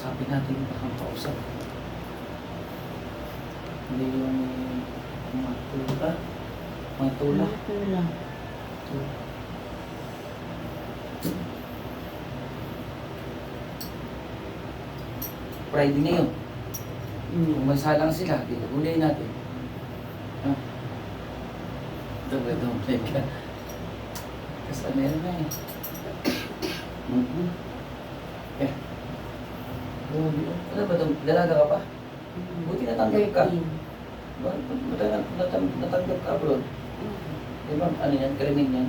Kausapin natin ang kausap. Hindi yung matula. Matula. Matula. Friday ngayon. Kung may salang sila, uli natin. Ha? Ito ba ito? Kasi meron na eh. Eh. Ano ba ito? Dalaga ka pa? Buti natanggal ka. Natanggal ka bro. Di ba? Ano yan? Karinig yan?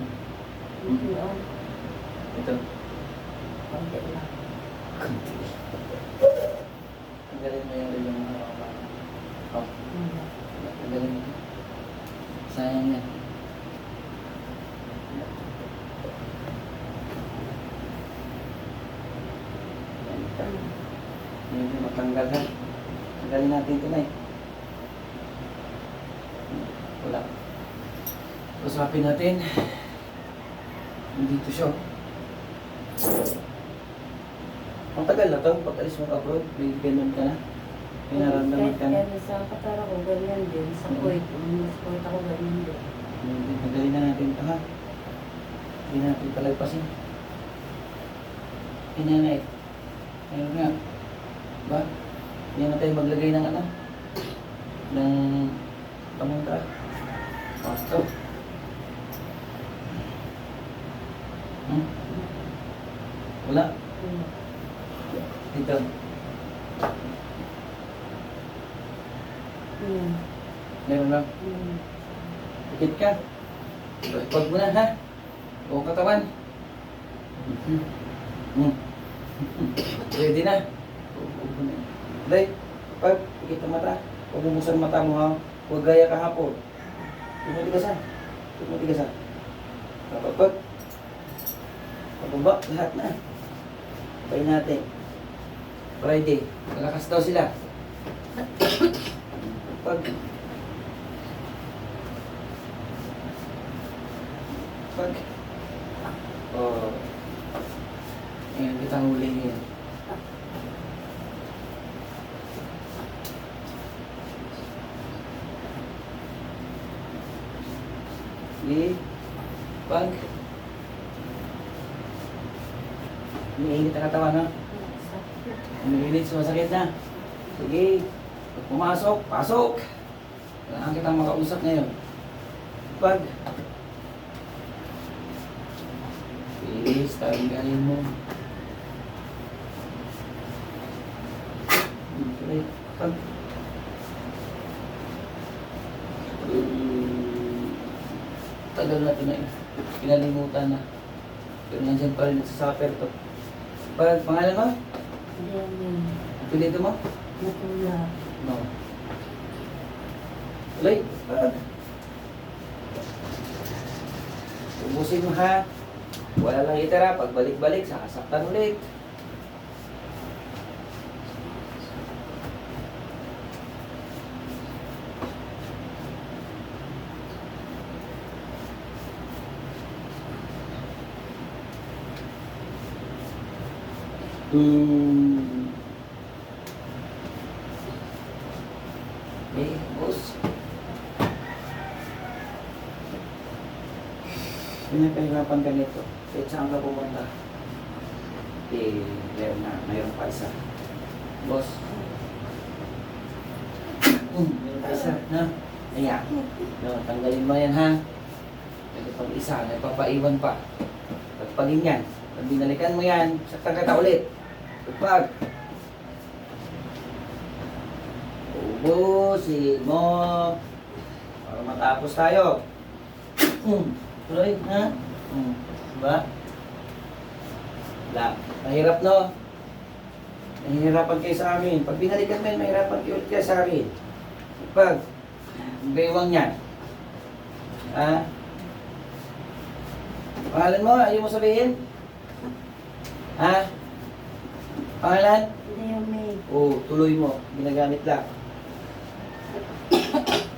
Ito. Konti lang. Tanggalin mo yung rin yung oh. Tanggalin mo. Sayang yan. Hindi matanggal ha. Tanggalin natin ito na eh. Wala. Usapin natin. Dito siya. Ang tagal na ito, pag-alis mo abroad, may ganun ka na. May naramdaman ka na. Kaya sa Qatar ako, ganyan din. Sa Kuwait, mas Kuwait ako ganyan din. Tanggalin na natin ito ha. Hindi natin palagpasin. Hinanay. Ayun nga. Ba? Hindi na tayo maglagay ng ano? Ng pamunta. O, ito. Wala. Dito. Meron lang. Ikit ka. Pag mo na ha. O katawan. Ready na. Day, pag ikit ang mata. Huwag bumusan mata mo ha. Huwag gaya kahapon. Tumatigasan. Tumatigasan. Kapag. Pababa, lahat na. Pay natin. Friday. Malakas daw sila. Pag oh, ayan, kitang huli niya. Pag umiinit ang katawan ha. Umiinit, sumasakit na. Sige, pag pumasok, pasok. Kailangan kitang makausap ngayon. Pag please, tanggalin mo. Okay, pag tagal na ito na eh. Pinalimutan na. Pero nandiyan pa rin sa supper to. Pag pangalan mo? Pilito mo? Matula. No. Ulit, pag. Ubusin mo ha. Wala lang itira. Pag balik-balik, sakasaktan ulit. Okay, boss. Pinapahirapan ka nito. Kahit saan ka pumunta. Eh, mayroon pa isa. Boss. Mayroon pa isa, na? Ayan. No, tanggalin mo yan, ha? Ito pang isa, nagpapaiwan pa. Pagpagin yan. Pag binalikan mo yan, saktan ka ta ulit. Pagpag. Ubusin mo. Para matapos tayo. Tuloy, ha? Diba? Wala. Mahirap, no? Nahihirapan kayo sa amin. Pag binalikan mo yan, mahirapan kayo ulit kayo sa amin. Pag bewang yan. Ha? Pangalan mo, ayaw mo sabihin? Ha? Pangalan? Leomay. Oo, tuloy mo. Ginagamit lang.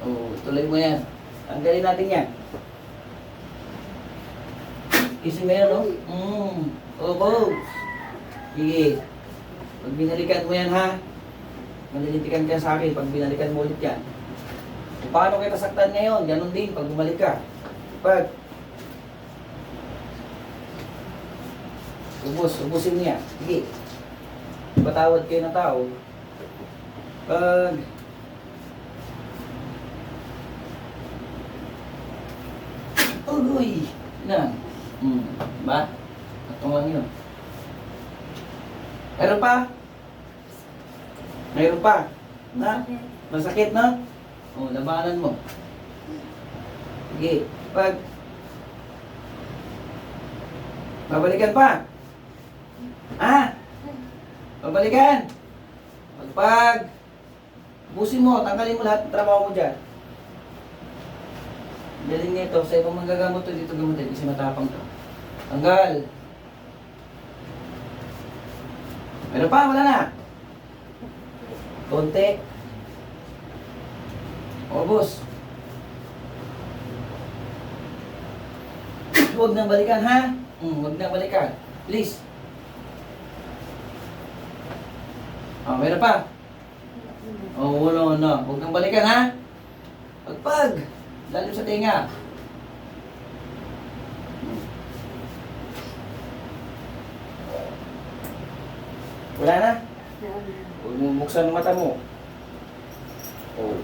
Oo, tuloy mo yan. Tanggalin natin yan. Kising mo yan, no? Oo, sige. Pag binalikan mo yan ha, malilitikan ka sa akin pag binalikan mo ulit yan. Kung paano kita saktan ngayon, ganun din pag bumalik ka. Pag ubusin mo yan. Sige. Patawad kayo ng tao. Pag uy! Na. Ba? Atong lang yun. Meron pa? Meron pa? Na? Masakit na? O, labanan mo. Sige. Pag babalikan pa. Ah! Babalikan. Pag busin mo, tanggalin mo lahat ng trabaho mo dyan. Galing nito, sa ibang manggagamot to dito gamutin kasi matapang to. Tanggal. Meron pa, wala na. Konti. O, boss. Huwag nang balikan, ha? Huwag nang balikan. Please. O, meron pa. O, no. Huwag nang balikan, ha? Pagpag. Lalim sa tinga. Wala na? Huwag mo buksan ang mata mo. Oh.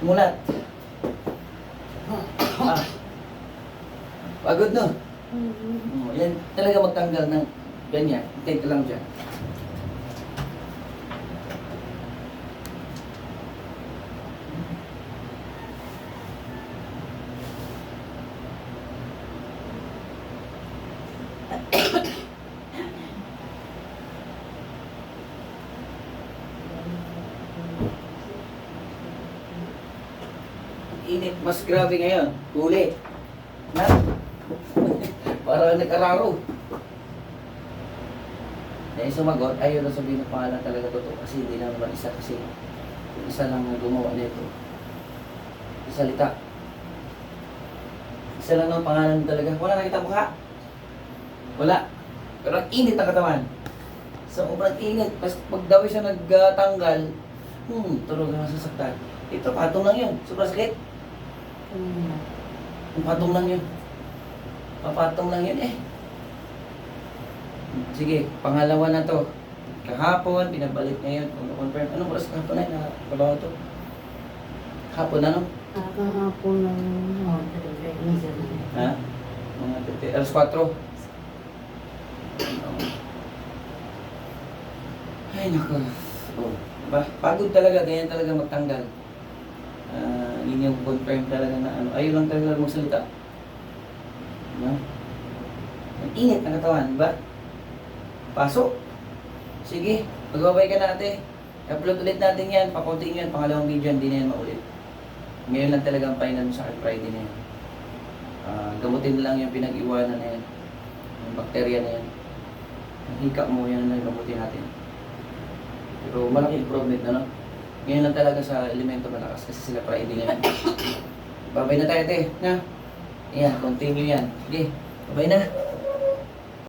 Mulat. Pagod no? Yan talaga magtanggal ng ganyan. Take lang dyan. Init, mas grabe ngayon. Huli. Na? Parang nag-araro. Dahil sumagot, ayaw na sabihin ng pangalan talaga totoo kasi hindi lang naman isa kasi isa lang ang gumawa nito. Salita. Isa lang ang pangalan talaga. Wala nakita mukha. Wala. Pero ang init ang katawan. Sobrang init. Pag daw siya nagtanggal, tulog na masasaktan. Ito, patong lang yun. Sobrang sakit. Patong lang yun. Papatong lang yun eh. Sige, pangalawa na to. Kahapon, pinabalik ngayon. Kung na-confirm, anong oras kahapon na nakapagawa to? Hapon na no? Kahapon ng Ha? Mga 50, alas 4. Ay naku. Pagod talaga, ganyan talaga magtanggal. Yun yung confirm talaga na ano. Ayaw lang talaga magsalita. No? Ang init ng katawan, di ba? Pasok. Sige, magbabay ka na ate. I-upload ulit natin yan. Pakuntiin yan. Pangalawang video yan, hindi na yan maulit. Ngayon lang talaga ang final sa akin Friday na yan. Gamutin lang yung pinag-iwanan na yan. Yung bakterya na yan. Ang hika mo yan na gamutin natin. Pero malaki improvement na no? Ngayon lang talaga sa elemento malakas kasi sila Friday na yan. Babay na tayo ate. Na? Ayan, continue yan. Sige, babay na.